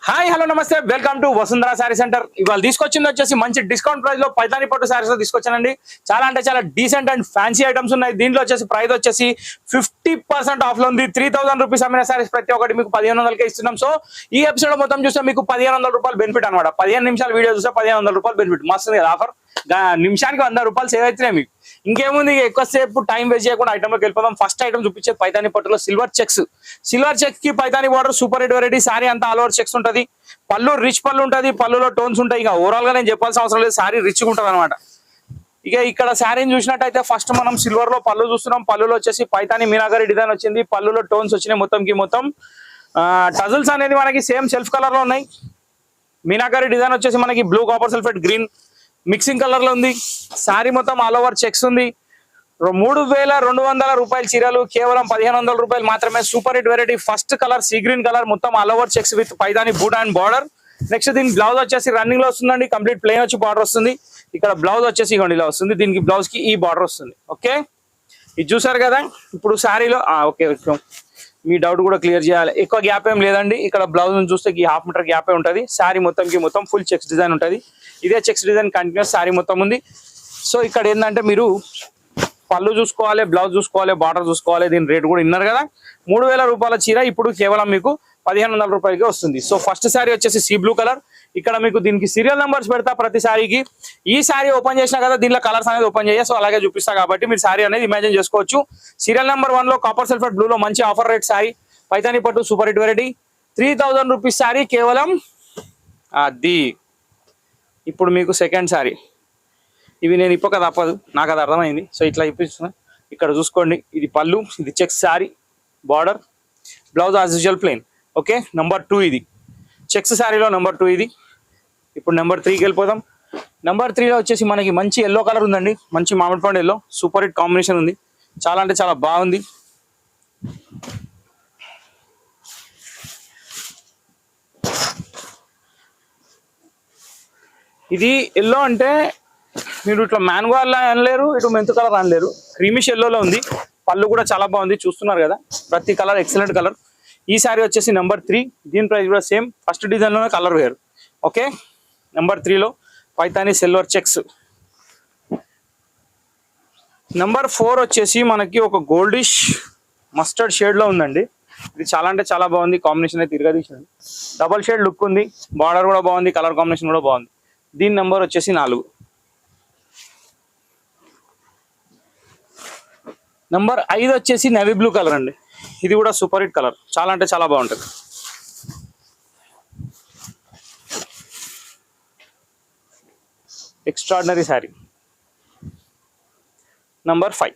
Hi hello నమస్తే welcome to Vasundhara sari centre. ఇవాళ తీసుకొచ్చింది వచ్చేసి మంచి డిస్కౌంట్ ప్రైస్ లో పైతాని పట్టు శారీస్ లో తీసుకొచ్చానండి. చాలా అంటే చాలా డీసెంట్ అండ్ ఫ్యాన్సీ ఐటమ్స్ ఉన్నాయి. దీంట్లో వచ్చేసి ప్రైస్ వచ్చేసి 50% ఆఫ్ లో ఉంది. 3000 రూపీస్ అమ్మిన శారీస్ ప్రతి ఒక్కటి మీకు 1500కే ఇస్తున్నాం. సో ఈ ఎపిసోడ్ మొత్తం చూస్తే మీకు 1500 రూపాయలు బెనిఫిట్ అనమాట. 15 నిమిషాల వీడియో చూస్తే 1500 రూపాయలు బెనిఫిట్. మస్తుంది కదా ఆఫర్. నిమిషానికి 100 రూపాయలు సేవ్ అవుతున్నాయి మీకు. ఇంకేముంది, ఎక్కువసేపు టైం వేస్ట్ చేయకుండా ఐటమ్ లోకి వెళ్ళిపోదాం. ఫస్ట్ ఐటమ్ చూపించేది పైతాని పట్టులో సిల్వర్ చెక్స్. సిల్వర్ చెక్స్ కి Paithani border super hit variety. Sorry అంతా ఆల్ ఓవర్ చెక్స్ ఉంటది. పళ్ళు రిచ్ పళ్ళు ఉంటది. పళ్ళులో టోన్స్ ఉంటాయి. ఇక ఓవరాల్ గా నేను చెప్పాల్సిన అవసరం లేదు, సారీ రిచ్ గా ఉంటది అనమాట. ఇక ఇక్కడ శారీని చూసినట్టయితే ఫస్ట్ మనం సిల్వర్ లో పళ్ళు చూస్తున్నాం. పళ్ళులో వచ్చేసి పైతాని మీనాకరి డిజైన్ వచ్చింది. పళ్ళులో టోన్స్ వచ్చినాయి. మొత్తం టజల్స్ అనేది మనకి సేమ్ సెల్ఫ్ కలర్ లో ఉన్నాయి. మీనాకరి డిజైన్ వచ్చేసి మనకి blue copper sulphate green mixing colour లో ఉంది. శారీ మొత్తం ఆల్ ఓవర్ చెక్స్ ఉంది. 3200 రూపాయల చీరలు కేవలం 1500 రూపాయలు మాత్రమే. Super hit variety. First colour sea green colour, మొత్తం all over checks with Paithani బూట్ అండ్ బార్డర్. నెక్స్ట్ దీని బ్లౌజ్ వచ్చేసి రన్నింగ్ లో వస్తుందండి. కంప్లీట్ ప్లెయిన్ వచ్చి బార్డర్ వస్తుంది. ఇక్కడ బ్లౌజ్ వచ్చేసి ఇవ్వండి ఇలా వస్తుంది. దీనికి బ్లౌజ్ కి ఈ బార్డర్ వస్తుంది. ఓకే, ఇది చూసారు కదా. ఇప్పుడు శారీలో ఓకే, మీ డౌట్ కూడా క్లియర్ చేయాలి. ఎక్కువ గ్యాప్ ఏం లేదండి. ఇక్కడ బ్లౌజ్ చూస్తే ఈ హాఫ్ మీటర్ గ్యాప్ ఉంటుంది. శారీ మొత్తం ఫుల్ చెక్స్ డిజైన్ ఉంటుంది. ఇదే చెక్స్ డిజైన్ కంటిన్యూస్ శారీ మొత్తం ఉంది. సో ఇక్కడ ఏంటంటే మీరు పళ్ళు చూసుకోవాలి, బ్లౌజ్ చూసుకోవాలి, బార్డర్ చూసుకోవాలి. దీని రేట్ కూడా విన్నారు కదా. 3000 రూపాయల చీర ఇప్పుడు కేవలం మీకు 1500 రూపాయలకి వస్తుంది. సో ఫస్ట్ శారీ వచ్చేసి సీ బ్లూ కలర్. ఇక్కడ మీకు దీనికి సీరియల్ నెంబర్స్ పెడతా ప్రతి శారీకి. ఈ శారీ ఓపెన్ చేసినా కదా దీనిలో కలర్స్ అనేది ఓపెన్ చేయ. సో అలాగే చూపిస్తా కాబట్టి మీరు శారీ అనేది ఇమాజిన్ చేసుకోవచ్చు. సీరియల్ నెంబర్ 1 లో కాపర్ సల్ఫేట్ బ్లూ లో మంచి ఆఫర్ రేట్ శారీ. పైతాని పట్టు super hit variety. 3000 rupees sari కేవలం. అది ఇప్పుడు మీకు సెకండ్ శారీ. ఇవి నేను ఇప్పక తప్పదు, నాకు అది అర్థమైంది. సో ఇట్లా ఇప్పిస్తున్నా. ఇక్కడ చూసుకోండి, ఇది పళ్ళు, ఇది checks sari, border, blouse as usual plain. Okay, number 2 ఇది చెక్స్ శారీలో నెంబర్ 2 ఇది. ఇప్పుడు నెంబర్ 3కి వెళ్ళిపోదాం. నెంబర్ 3లో వచ్చేసి మనకి మంచి ఎల్లో కలర్ ఉందండి. మంచి మామిడి పండు ఎల్లో, సూపర్ హిట్ కాంబినేషన్ ఉంది. చాలా అంటే చాలా బాగుంది. ఇది ఎల్లో అంటే మీరు ఇట్లా మ్యాంగో అలా అనలేరు, ఇటు మెంతు కలర్ అనలేరు. క్రీమిష్ ఎల్లోలో ఉంది. పళ్ళు కూడా చాలా బాగుంది, చూస్తున్నారు కదా. ప్రతి కలర్ ఎక్సలెంట్ కలర్. ఈ శారీ వచ్చేసి నెంబర్ 3. దీని ప్రైస్ కూడా సేమ్. ఫస్ట్ డిజైన్ లోనే కలర్ వేరు. ఓకే, నెంబర్ 3లో పైతాని సిల్వర్ చెక్స్. నెంబర్ 4 వచ్చేసి మనకి ఒక గోల్డిష్ మస్టర్డ్ షేడ్ లో ఉందండి. ఇది చాలా అంటే చాలా బాగుంది. కాంబినేషన్ అయితే తిరగదీసింది. డబల్ షేడ్ లుక్ ఉంది. బార్డర్ కూడా బాగుంది. కలర్ కాంబినేషన్ కూడా బాగుంది. దీని నెంబర్ వచ్చేసి 4. నెంబర్ 5 వచ్చేసి నేవీ బ్లూ కలర్ అండి. ఇది కూడా సూపర్ హిట్ కలర్. చాలా అంటే చాలా బాగుంటుంది. Extraordinary sari. Number 5.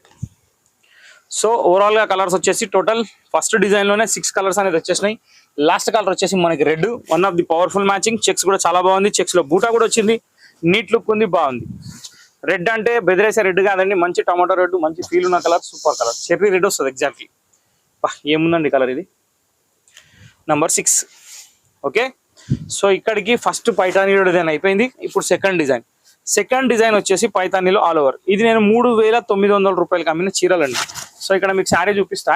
So overall గా కలర్స్ వచ్చేసి టోటల్ ఫస్ట్ డిజైన్ లోనే 6 కలర్స్ అనేది వచ్చేసినాయి. లాస్ట్ కలర్ వచ్చేసి మనకి red. One of the powerful matching. Checks కూడా చాలా బాగుంది. చెక్స్ లో బూటా కూడా వచ్చింది. నీట్ లుక్ ఉంది, బాగుంది. రెడ్ అంటే బెదిరేసే రెడ్ కాదండి. మంచి టమాటో రెడ్, మంచి ఫీల్ ఉన్న colour, super colour. Cherry red వస్తుంది ఎగ్జాక్ట్లీ. ఏముందండి కలర్ ఇది. నెంబర్ 6. ఓకే, సో ఇక్కడికి ఫస్ట్ పైతానీ డిజైన్ అయిపోయింది. ఇప్పుడు సెకండ్ డిజైన్. సెకండ్ డిజైన్ వచ్చేసి పైతానీలో ఆల్ ఓవర్. ఇది నేను 3900 రూపాయలకి అమ్మిన చీరలండి. సో ఇక్కడ మీకు శారీ చూపిస్తా.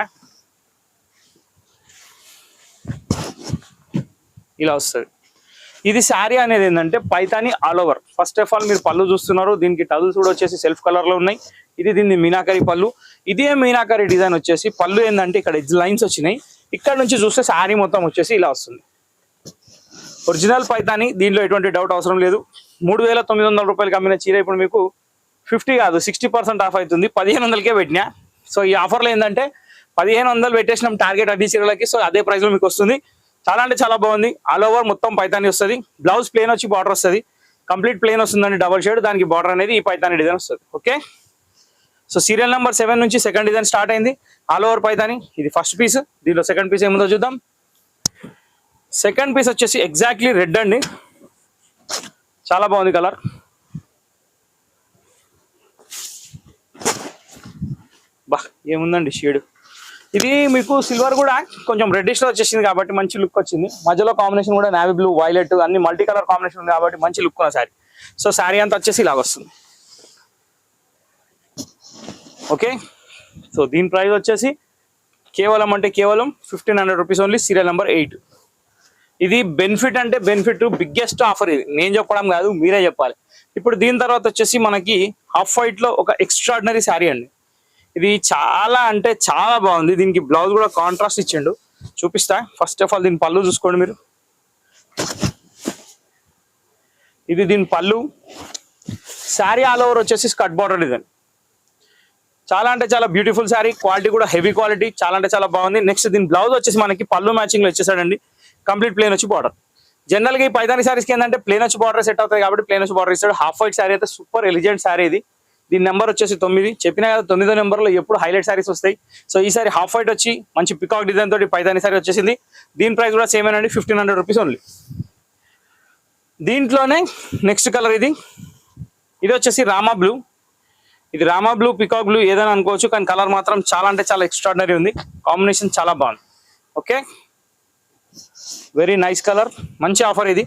ఇలా వస్తుంది. ఇది శారీ అనేది ఏంటంటే Paithani all over. First of all మీరు పళ్ళు చూస్తున్నారు. దీనికి టజల్స్ కూడా వచ్చేసి సెల్ఫ్ కలర్ లో ఉన్నాయి. ఇది దీన్ని మీనాకరి పళ్ళు. ఇదే మీనాకరి డిజైన్ వచ్చేసి పళ్ళు ఏంటంటే ఇక్కడ ఎడ్జ్ లైన్స్ వచ్చినాయి. ఇక్కడ నుంచి చూస్తే శారీ మొత్తం వచ్చేసి ఇలా వస్తుంది. ఒరిజినల్ పైతాని. దీంట్లో ఎటువంటి డౌట్ అవసరం లేదు. 3900 రూపాయలకి అమ్మిన చీర ఇప్పుడు మీకు 50 కాదు 60% ఆఫ్ అవుతుంది. 1500కే పెట్టినా. సో ఈ ఆఫర్లో ఏంటంటే 1500 పెట్టేసినాం టార్గెట్ అన్ని చీరలకి. సో అదే ప్రైస్ లో మీకు వస్తుంది. చాలా అంటే చాలా బాగుంది. ఆల్ ఓవర్ మొత్తం పైతాని వస్తుంది. బ్లౌజ్ ప్లేన్ వచ్చి బార్డర్ వస్తుంది. కంప్లీట్ ప్లేన్ వస్తుందండి, డబల్ షేడ్. దానికి బార్డర్ అనేది ఈ పైతాని డిజైన్ వస్తుంది. ఓకే, సో సీరియల్ నెంబర్ 7 నుంచి సెకండ్ డిజైన్ స్టార్ట్ అయింది. All over Paithani. ఇది ఫస్ట్ పీస్. దీనిలో సెకండ్ పీస్ ఏముందో చూద్దాం. సెకండ్ పీస్ వచ్చేసి ఎగ్జాక్ట్లీ రెడ్ అండి. చాలా బాగుంది కలర్. ఏముందండి షేడ్. ఇది మీకు సిల్వర్ కూడా కొంచెం రెడ్డిష్ లో వచ్చేసింది కాబట్టి మంచి లుక్ వచ్చింది. మధ్యలో కాంబినేషన్ కూడా నావీ బ్లూ, వైలెట్ అన్ని మల్టీ కలర్ కాంబినేషన్ ఉంది కాబట్టి మంచి లుక్ ఉన్న శారీ. సో శారీ అంతా వచ్చేసి ఇలాగ వస్తుంది. ఓకే, సో దీని ప్రైస్ వచ్చేసి కేవలం 1500 రూపీస్ ఓన్లీ. Serial number 8. ఇది బెనిఫిట్ అంటే బెనిఫిట్, బిగ్గెస్ట్ ఆఫర్ ఇది, నేను చెప్పడం కాదు మీరే చెప్పాలి. ఇప్పుడు దీని తర్వాత వచ్చేసి మనకి హాఫ్ వైట్ లో ఒక ఎక్స్ట్రాడినరీ శారీ అండి. ఇది చాలా అంటే చాలా బాగుంది. దీనికి బ్లౌజ్ కూడా కాంట్రాస్ట్ ఇచ్చిండు, చూపిస్తా. ఫస్ట్ ఆఫ్ ఆల్ దీని పళ్ళు చూసుకోండి మీరు. ఇది దీని పళ్ళు. శారీ ఆల్ ఓవర్ వచ్చేసి స్కర్ట్ బార్డర్ డిజైన్. చాలా అంటే చాలా బ్యూటిఫుల్ శారీ, క్వాలిటీ కూడా హెవీ క్వాలిటీ, చాలా అంటే చాలా బాగుంది. నెక్స్ట్ దీని బ్లౌజ్ వచ్చేసి మనకి పళ్ళు మ్యాచింగ్ లో వచ్చేసాడండి. కంప్లీట్ ప్లేన్ వచ్చి బార్డర్. జనరల్ గా ఈ పైదాని శారీస్కి ఏంటంటే ప్లేన్ వచ్చి బార్డర్ సెట్ అవుతాయి కాబట్టి ప్లేన్ వచ్చి బార్డర్ ఇస్తాడు. హాఫ్ వైట్ శారీ అయితే సూపర్ ఎలిజెంట్ శారీ ఇది. దీని నెంబర్ వచ్చేసి 9. చెప్పినా కదా 9వ నెంబర్లో ఎప్పుడు హైలైట్ శారీస్ వస్తాయి. సో ఈ సారీ హాఫ్ వైట్ వచ్చి మంచి పికాక్ డిజైన్ తోటి పైదాని శారీ వచ్చేసింది. దీని ప్రైస్ కూడా సేమ్ అండి, 1500 రూపీస్ ఓన్లీ. దీంట్లోనే నెక్స్ట్ కలర్ ఇది వచ్చేసి రామా బ్లూ. ఇది రామా బ్లూ, పికాక్ బ్లూ ఏదైనా అనుకోవచ్చు, కానీ కలర్ మాత్రం చాలా అంటే చాలా ఎక్స్ట్రాడినరీ ఉంది. కాంబినేషన్ చాలా బాగుంది. ఓకే, వెరీ నైస్ కలర్, మంచి ఆఫర్ ఇది.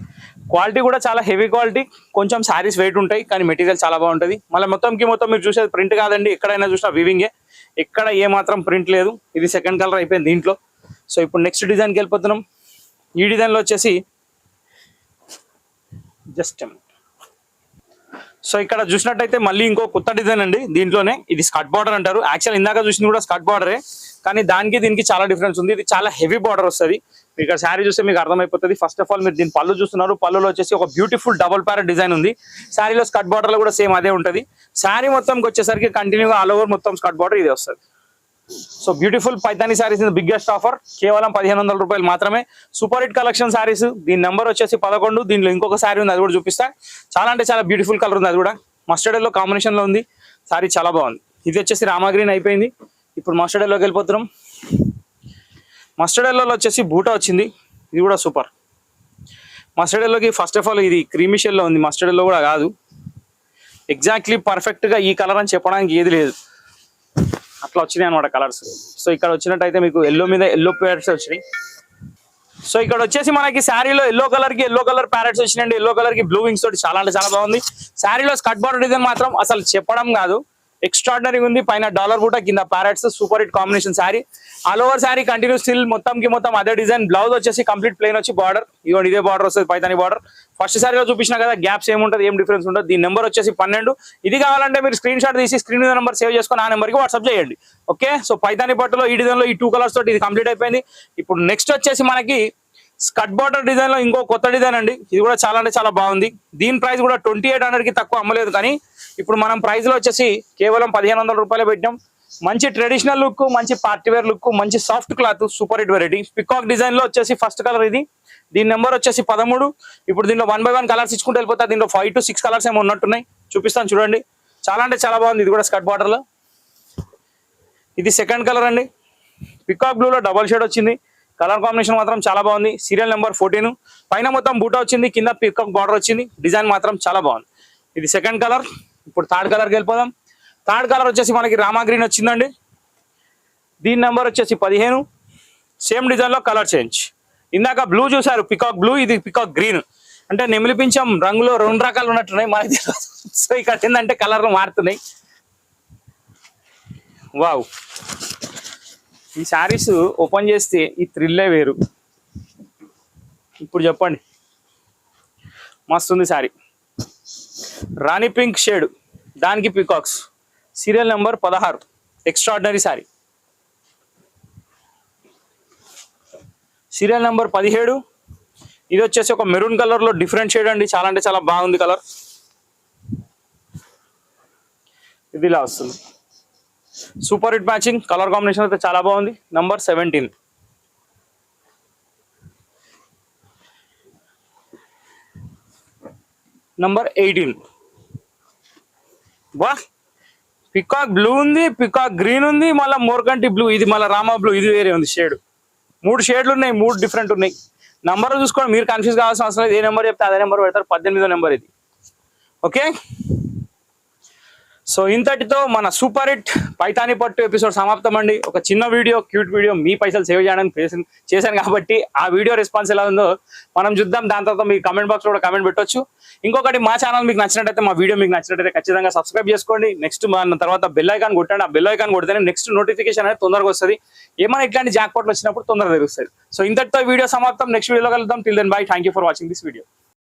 క్వాలిటీ కూడా చాలా హెవీ క్వాలిటీ, కొంచెం శారీస్ వెయిట్ ఉంటాయి కానీ మెటీరియల్ చాలా బాగుంటుంది. మళ్ళీ మొత్తం మీరు చూసేది ప్రింట్ కాదండి, ఎక్కడైనా చూసినా వీవింగే, ఎక్కడ ఏ మాత్రం ప్రింట్ లేదు. ఇది సెకండ్ కలర్ అయిపోయింది దీంట్లో. సో ఇప్పుడు నెక్స్ట్ డిజైన్కి వెళ్ళిపోతున్నాం. ఈ డిజైన్లో వచ్చేసి జస్ట్ సో ఇక్కడ చూసినట్టయితే మళ్ళీ ఇంకో కొత్త డిజైన్ అండి. దీంట్లోనే ఇది స్కర్ట్ బార్డర్ అంటారు. యాక్చువల్ ఇందాక చూసింది కూడా స్కర్ట్ బార్డరే, కానీ దానికి దీనికి చాలా డిఫరెన్స్ ఉంది. ఇది చాలా హెవీ బార్డర్ వస్తుంది. ఇక్కడ శారీ చూస్తే మీకు అర్థమైపోతుంది. ఫస్ట్ ఆఫ్ ఆల్ మీరు దీని పళ్ళు చూస్తున్నారు. పళ్ళులో వచ్చేసి ఒక బ్యూటిఫుల్ డబుల్ ప్యారెట్ డిజైన్ ఉంది. శారీలో స్కర్ట్ బార్డర్ లో కూడా సేమ్ అదే ఉంటుంది. శారీ మొత్తంకి వచ్చేసరికి కంటిన్యూగా ఆల్ ఓవర్ మొత్తం స్కర్ట్ బార్డర్ ఇదే వస్తుంది. So beautiful Paithani saris biggest offer, కేవలం 1500 రూపాయలు మాత్రమే. Super hit collection saris. దీని నెంబర్ వచ్చేసి 11. దీనిలో ఇంకొక శారీ ఉంది, అది కూడా చూపిస్తా. చాలా అంటే చాలా బ్యూటిఫుల్ కలర్ ఉంది, అది కూడా మస్టర్డ్ ఎల్లో కాంబినేషన్ లో ఉంది. శారీ చాలా బాగుంది. ఇది వచ్చేసి రామా గ్రీన్ అయిపోయింది. ఇప్పుడు మస్టర్డ్ ఎల్లోకి వెళ్ళిపోతున్నాం. మస్టర్డ్ ఎల్లోలో వచ్చేసి బూటా వచ్చింది. ఇది కూడా సూపర్. మస్టర్డ్ ఎల్లోకి ఫస్ట్ ఆఫ్ ఆల్ ఇది క్రీమీ షెల్లో ఉంది, మస్టర్డ్ ఎల్లో కూడా కాదు. ఎగ్జాక్ట్లీ పర్ఫెక్ట్ గా ఈ కలర్ అని చెప్పడానికి ఏది లేదు, అట్లా వచ్చినాయి అనమాట కలర్స్. సో ఇక్కడ వచ్చినట్టయితే మీకు ఎల్లో మీద ఎల్లో ప్యారెట్స్ వచ్చినాయి. సో ఇక్కడ వచ్చేసి మనకి శారీలో ఎల్లో కలర్ కి ఎల్లో కలర్ ప్యారెట్స్ వచ్చినాయండి. ఎల్లో కలర్ కి బ్లూ వింగ్స్ తోటి చాలా అంటే చాలా బాగుంది. శారీలో స్కర్ట్ బార్డర్ డిజైన్ మాత్రం అసలు చెప్పడం కాదు, ఎక్స్ట్రాడినరీ ఉంది. పైన డాలర్ బూటా, కింద parrots, super hit combination sari. All over sari continue still మొత్తం అదే డిజైన్. బ్లౌజ్ వచ్చేసి కంప్లీట్ ప్లేన్ వచ్చి బార్డర్, ఇదిగోండి ఇదే బార్డర్ వస్తుంది, పైతాని బార్డర్. ఫస్ట్ శారీలో చూపించిన కదా, గ్యాప్స్ ఏముంటుంది, ఏం డిఫరెన్స్ ఉంటుంది. దీని నెంబర్ వచ్చేసి 12. ఇది కావాలంటే మీరు స్క్రీన్ షాట్ తీసి స్క్రీన్ మీద నెంబర్ సేవ్ చేసుకొని ఆ నెంబర్కి వాట్సాప్ చేయండి. ఓకే, సో పైతాని పట్టులో ఈ డిజైన్లో ఈ 2 కలర్స్ తోటి ఇది కంప్లీట్ అయిపోయింది. ఇప్పుడు నెక్స్ట్ వచ్చేసి మనకి స్కర్ట్ బార్డర్ డిజైన్ లో ఇంకో కొత్త డిజైన్ అండి. ఇది కూడా చాలా అంటే చాలా బాగుంది. దీని ప్రైస్ కూడా 2800 కి తక్కువ అమ్మలేదు, కానీ ఇప్పుడు మనం ప్రైస్ లో వచ్చేసి కేవలం 1500 రూపాయలు పెట్టాం. మంచి ట్రెడిషనల్ లుక్, మంచి పార్టీవేర్ లుక్, మంచి soft cloth, super hit variety. Peacock design లో వచ్చేసి ఫస్ట్ కలర్ ఇది. దీని నెంబర్ వచ్చేసి 13. ఇప్పుడు దీనిలో 1 by 1 కలర్స్ ఇచ్చుకుంటూ వెళ్ళిపోతా. దీనిలో 5 to 6 కలర్స్ ఏమో ఉన్నట్టున్నాయి, చూపిస్తాను చూడండి. చాలా అంటే చాలా బాగుంది. ఇది కూడా స్కర్ట్ బార్డర్ లో. ఇది సెకండ్ కలర్ అండి. పికాక్ బ్లూ లో డబల్ షేడ్ వచ్చింది. కలర్ కాంబినేషన్ మాత్రం చాలా బాగుంది. Serial number 14. పైన మొత్తం బూటా వచ్చింది, కింద పికాక్ బార్డర్ వచ్చింది. డిజైన్ మాత్రం చాలా బాగుంది. ఇది సెకండ్ కలర్. ఇప్పుడు థర్డ్ కలర్కి వెళ్ళిపోదాం. థర్డ్ కలర్ వచ్చేసి మనకి రామా గ్రీన్ వచ్చిందండి. దీని నెంబర్ వచ్చేసి 15. సేమ్ డిజైన్ లో కలర్ చేంజ్. ఇందాక బ్లూ చూసారు, పికాక్ బ్లూ, ఇది పికాక్ గ్రీన్. అంటే నెమిలిపించం రంగులో 2 రకాలు ఉన్నట్టున్నాయి మనకి. సో ఇక్కడ ఏంటంటే కలర్లు మారుతున్నాయి. వావ్, ఈ శారీస్ ఓపెన్ చేస్తే ఈ థ్రిల్లే వేరు. ఇప్పుడు చెప్పండి, మస్తుంది శారీ. రాణి పింక్ షేడ్, దానికి peacocks. Serial number 16. Extraordinary sari. Serial number 17. ఇది వచ్చేసి ఒక మెరూన్ కలర్ లో డిఫరెంట్ షేడ్ అండి. చాలా అంటే చాలా బాగుంది కలర్. ఇది ఇలా వస్తుంది. Super hit matching, colour combination అయితే చాలా బాగుంది. నంబర్ 17. నంబర్ 18. వా, పికాక్ బ్లూ ఉంది, పికాక్ గ్రీన్ ఉంది, మళ్ళీ మోర్కంటి బ్లూ, ఇది మళ్ళీ రామా బ్లూ, ఇది వేరే ఉంది షేడ్. 3 షేడ్లు ఉన్నాయి, 3 డిఫరెంట్ ఉన్నాయి. నంబర్ చూసుకోండి, మీరు కన్ఫ్యూజ్ కావాల్సిన అవసరం లేదు. ఏ నెంబర్ చెప్తే అదే నెంబర్ పెడతారు. 18వ నెంబర్ ఇది. ఓకే, సో ఇంతటితో మన సూపర్ హిట్ పైతాని పట్టు ఎపిసోడ్ సమాప్తం అండి. ఒక చిన్న వీడియో, క్యూట్ వీడియో, మీ పైసలు సేవ్ చేయడానికి చేశాను కాబట్టి ఆ వీడియో రెస్పాన్స్ ఎలా ఉందో మనం చూద్దాం. దాని తర్వాత మీ కమెంట్ బాక్స్ లో కూడా కమెంట్ పెట్టొచ్చు. ఇంకొకటి, మా ఛానల్ మీకు నచ్చినట్టయితే, మా వీడియో మీకు నచ్చినట్టయితే ఖచ్చితంగా సబ్స్క్రైబ్ చేసుకోండి. నెక్స్ట్ మన తర్వాత బెల్ ఐకాన్ కొట్టండి. ఆ బెల్ ఐకాన్ కొడితేనే నెక్స్ట్ నోటిఫికేషన్ అనేది తొందరగా వస్తుంది. ఏమైనా ఇట్లాంటి జాక్ పాట్లు వచ్చినప్పుడు తొందరగా తెలుస్తుంది. సో ఇంతటితో వీడియో సమాప్తం. నెక్స్ట్ వీడియోలో కలుద్దాం. Till then bye. Thank you for watching this video.